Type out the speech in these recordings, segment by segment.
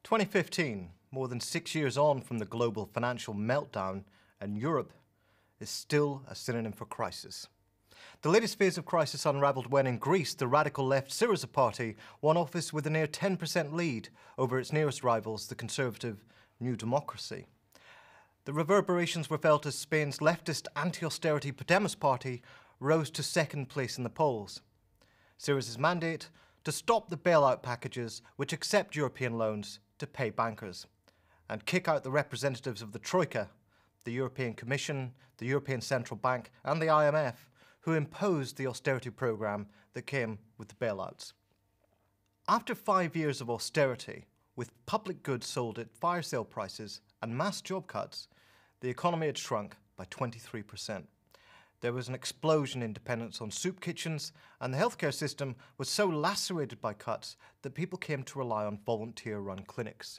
2015, more than 6 years on from the global financial meltdown, and Europe is still a synonym for crisis. The latest phase of crisis unravelled when in Greece the radical left Syriza party won office with a near 10% lead over its nearest rivals, the conservative New Democracy. The reverberations were felt as Spain's leftist anti-austerity Podemos party rose to second place in the polls. Syriza's mandate: to stop the bailout packages which accept European loans to pay bankers, and kick out the representatives of the Troika, the European Commission, the European Central Bank and the IMF, who imposed the austerity programme that came with the bailouts. After 5 years of austerity, with public goods sold at fire sale prices and mass job cuts, the economy had shrunk by 23%. There was an explosion in dependence on soup kitchens, and the healthcare system was so lacerated by cuts that people came to rely on volunteer-run clinics.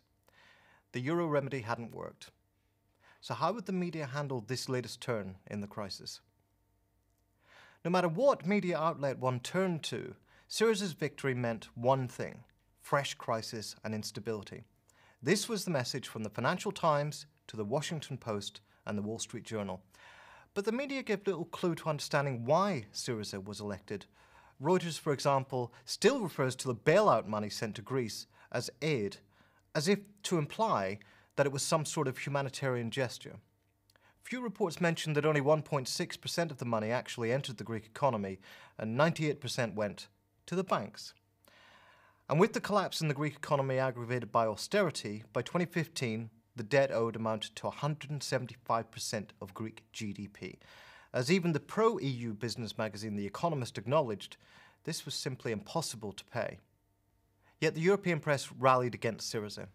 The euro remedy hadn't worked. So how would the media handle this latest turn in the crisis? No matter what media outlet one turned to, Syriza's victory meant one thing: fresh crisis and instability. This was the message from the Financial Times to the Washington Post and the Wall Street Journal. But the media gave little clue to understanding why Syriza was elected. Reuters, for example, still refers to the bailout money sent to Greece as aid, as if to imply that it was some sort of humanitarian gesture. Few reports mentioned that only 1.6% of the money actually entered the Greek economy, and 98% went to the banks. And with the collapse in the Greek economy aggravated by austerity, by 2015, the debt owed amounted to 175% of Greek GDP. As even the pro-EU business magazine The Economist acknowledged, this was simply impossible to pay. Yet the European press rallied against Syriza.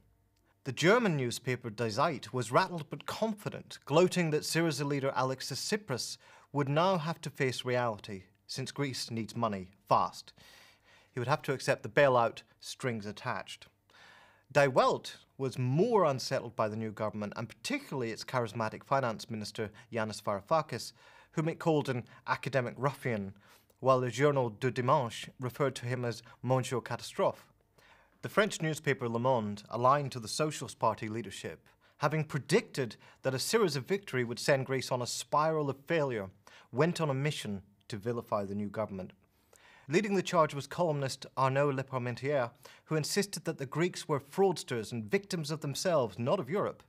The German newspaper Die Zeit was rattled but confident, gloating that Syriza leader Alexis Tsipras would now have to face reality, since Greece needs money fast. He would have to accept the bailout, strings attached. Die Welt was more unsettled by the new government, and particularly its charismatic finance minister Yanis Varoufakis, whom it called an academic ruffian, while the Journal du Dimanche referred to him as Monsieur Catastrophe. The French newspaper Le Monde aligned to the Socialist Party leadership, having predicted that a Syriza victory would send Greece on a spiral of failure, went on a mission to vilify the new government. Leading the charge was columnist Arnaud Leparmentier, who insisted that the Greeks were fraudsters and victims of themselves, not of Europe.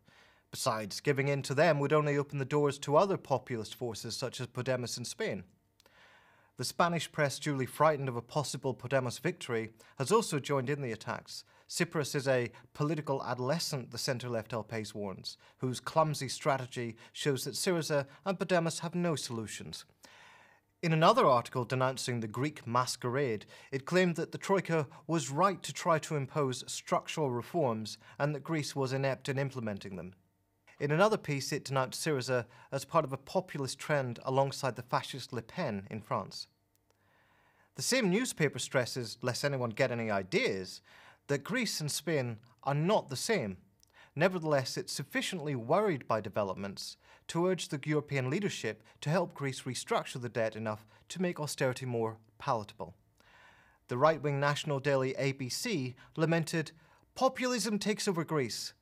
Besides, giving in to them would only open the doors to other populist forces such as Podemos in Spain. The Spanish press, duly frightened of a possible Podemos victory, has also joined in the attacks. Tsipras is a political adolescent, the centre-left El País warns, whose clumsy strategy shows that Syriza and Podemos have no solutions. In another article denouncing the Greek masquerade, it claimed that the Troika was right to try to impose structural reforms and that Greece was inept in implementing them. In another piece, it denounced Syriza as part of a populist trend alongside the fascist Le Pen in France. The same newspaper stresses, lest anyone get any ideas, that Greece and Spain are not the same. Nevertheless, it's sufficiently worried by developments to urge the European leadership to help Greece restructure the debt enough to make austerity more palatable. The right-wing national daily ABC lamented, "Populism takes over Greece."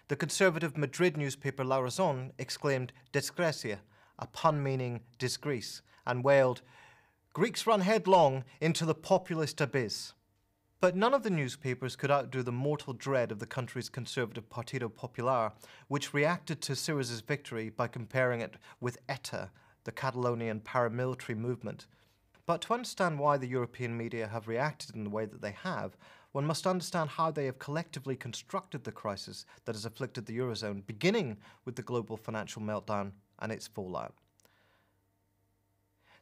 The conservative Madrid newspaper La Razón exclaimed "desgracia," a pun meaning disgrace, and wailed, "Greeks run headlong into the populist abyss." But none of the newspapers could outdo the mortal dread of the country's conservative Partido Popular, which reacted to Syriza's victory by comparing it with ETA, the Catalonian paramilitary movement. But to understand why the European media have reacted in the way that they have, one must understand how they have collectively constructed the crisis that has afflicted the Eurozone, beginning with the global financial meltdown and its fallout.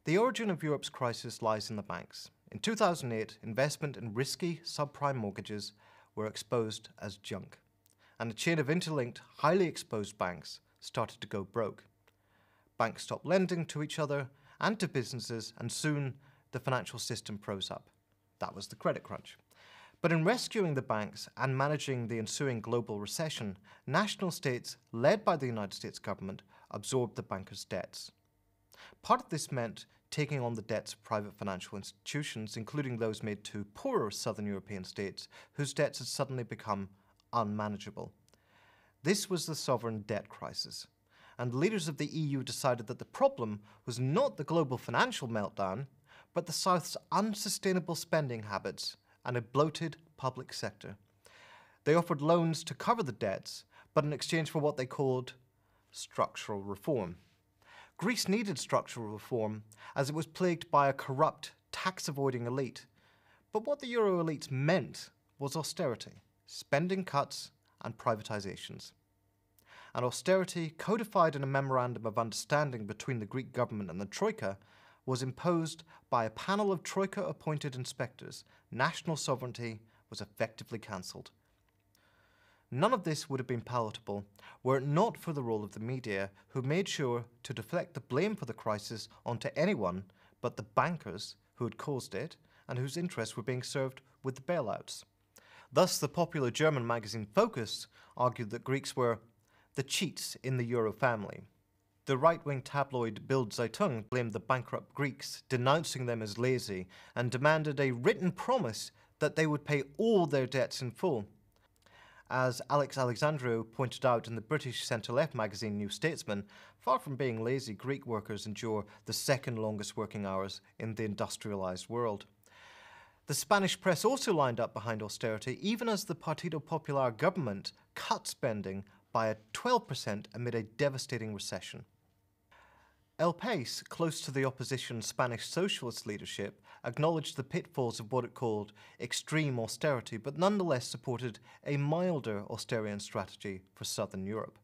The origin of Europe's crisis lies in the banks. In 2008, investment in risky subprime mortgages were exposed as junk, and a chain of interlinked, highly exposed banks started to go broke. Banks stopped lending to each other and to businesses, and soon the financial system froze up. That was the credit crunch. But in rescuing the banks and managing the ensuing global recession, national states, led by the United States government, absorbed the bankers' debts. Part of this meant taking on the debts of private financial institutions, including those made to poorer southern European states, whose debts had suddenly become unmanageable. This was the sovereign debt crisis, and leaders of the EU decided that the problem was not the global financial meltdown, but the South's unsustainable spending habits and a bloated public sector. They offered loans to cover the debts, but in exchange for what they called structural reform. Greece needed structural reform as it was plagued by a corrupt, tax-avoiding elite. But what the Euro elites meant was austerity, spending cuts and privatizations. And austerity, codified in a memorandum of understanding between the Greek government and the Troika, was imposed by a panel of Troika-appointed inspectors. National sovereignty was effectively cancelled. None of this would have been palatable were it not for the role of the media, who made sure to deflect the blame for the crisis onto anyone but the bankers who had caused it and whose interests were being served with the bailouts. Thus, the popular German magazine Focus argued that Greeks were the cheats in the Euro family. The right-wing tabloid Bild Zeitung blamed the bankrupt Greeks, denouncing them as lazy, and demanded a written promise that they would pay all their debts in full. As Alex Alexandrou pointed out in the British centre-left magazine New Statesman, far from being lazy, Greek workers endure the second longest working hours in the industrialised world. The Spanish press also lined up behind austerity, even as the Partido Popular government cut spending by a 12% amid a devastating recession. El País, close to the opposition Spanish socialist leadership, acknowledged the pitfalls of what it called extreme austerity, but nonetheless supported a milder austerian strategy for southern Europe.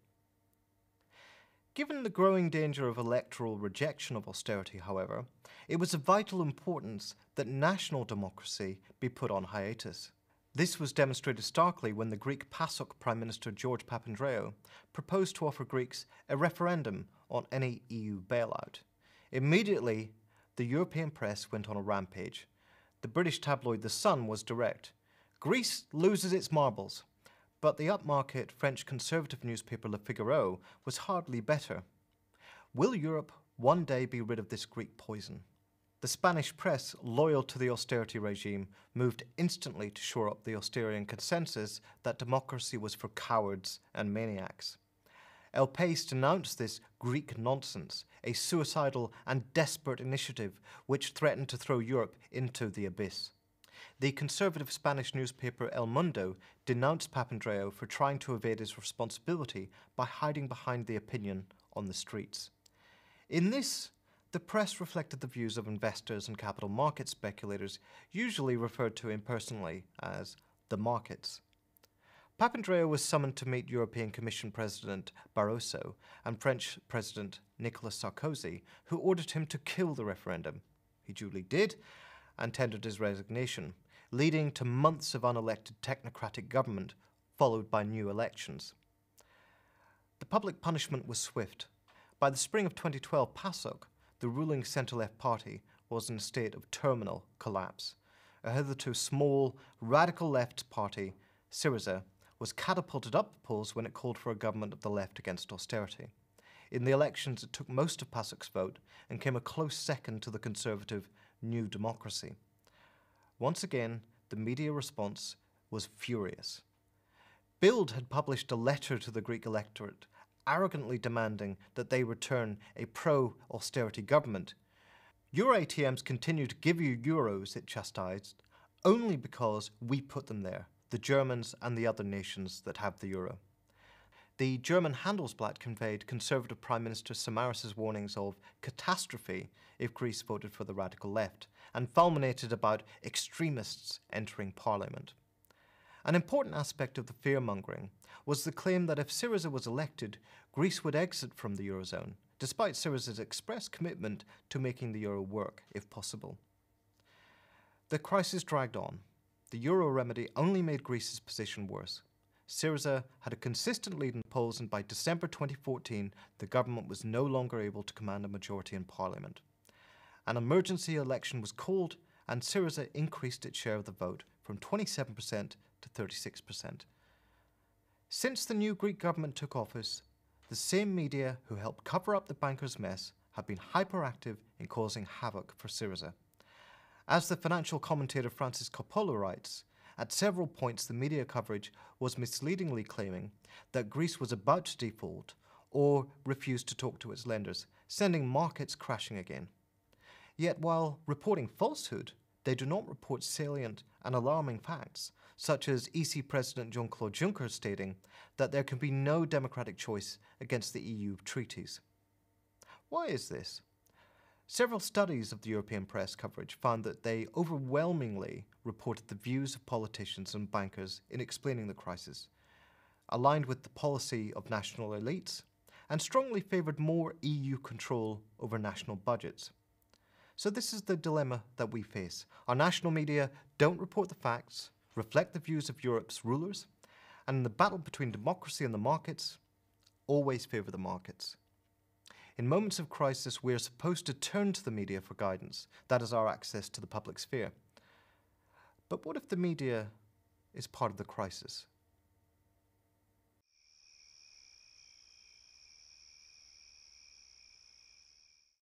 Given the growing danger of electoral rejection of austerity, however, it was of vital importance that national democracy be put on hiatus. This was demonstrated starkly when the Greek PASOK Prime Minister George Papandreou proposed to offer Greeks a referendum on any EU bailout. Immediately, the European press went on a rampage. The British tabloid The Sun was direct. Greece loses its marbles. But the upmarket French conservative newspaper Le Figaro was hardly better. Will Europe one day be rid of this Greek poison? The Spanish press, loyal to the austerity regime, moved instantly to shore up the austerian consensus that democracy was for cowards and maniacs. El País denounced this Greek nonsense, a suicidal and desperate initiative which threatened to throw Europe into the abyss. The conservative Spanish newspaper El Mundo denounced Papandreou for trying to evade his responsibility by hiding behind the opinion on the streets. In this, the press reflected the views of investors and capital market speculators, usually referred to impersonally as the markets. Papandreou was summoned to meet European Commission President Barroso and French President Nicolas Sarkozy, who ordered him to kill the referendum. He duly did, and tendered his resignation, leading to months of unelected technocratic government, followed by new elections. The public punishment was swift. By the spring of 2012, PASOK, the ruling centre-left party, was in a state of terminal collapse. A hitherto small, radical left party, Syriza, was catapulted up the polls when it called for a government of the left against austerity. In the elections, it took most of PASOK's vote and came a close second to the conservative New Democracy. Once again, the media response was furious. Bild had published a letter to the Greek electorate, arrogantly demanding that they return a pro-austerity government. Your ATMs continue to give you euros, it chastised, only because we put them there, the Germans and the other nations that have the euro. The German Handelsblatt conveyed Conservative Prime Minister Samaras' warnings of catastrophe if Greece voted for the radical left, and fulminated about extremists entering parliament. An important aspect of the fear-mongering was the claim that if Syriza was elected, Greece would exit from the Eurozone, despite Syriza's express commitment to making the euro work, if possible. The crisis dragged on. The euro remedy only made Greece's position worse. Syriza had a consistent lead in polls, and by December 2014, the government was no longer able to command a majority in parliament. An emergency election was called, and Syriza increased its share of the vote from 27% to 36%. Since the new Greek government took office, the same media who helped cover up the bankers' mess have been hyperactive in causing havoc for Syriza. As the financial commentator Francis Coppola writes, At several points, the media coverage was misleadingly claiming that Greece was about to default or refused to talk to its lenders, sending markets crashing again. Yet while reporting falsehood, they do not report salient and alarming facts, such as EC President Jean-Claude Juncker stating that there can be no democratic choice against the EU treaties. Why is this? Several studies of the European press coverage found that they overwhelmingly reported the views of politicians and bankers in explaining the crisis, aligned with the policy of national elites, and strongly favoured more EU control over national budgets. So this is the dilemma that we face. Our national media don't report the facts, reflect the views of Europe's rulers, and in the battle between democracy and the markets, always favour the markets. In moments of crisis, we are supposed to turn to the media for guidance. That is our access to the public sphere. But what if the media is part of the crisis?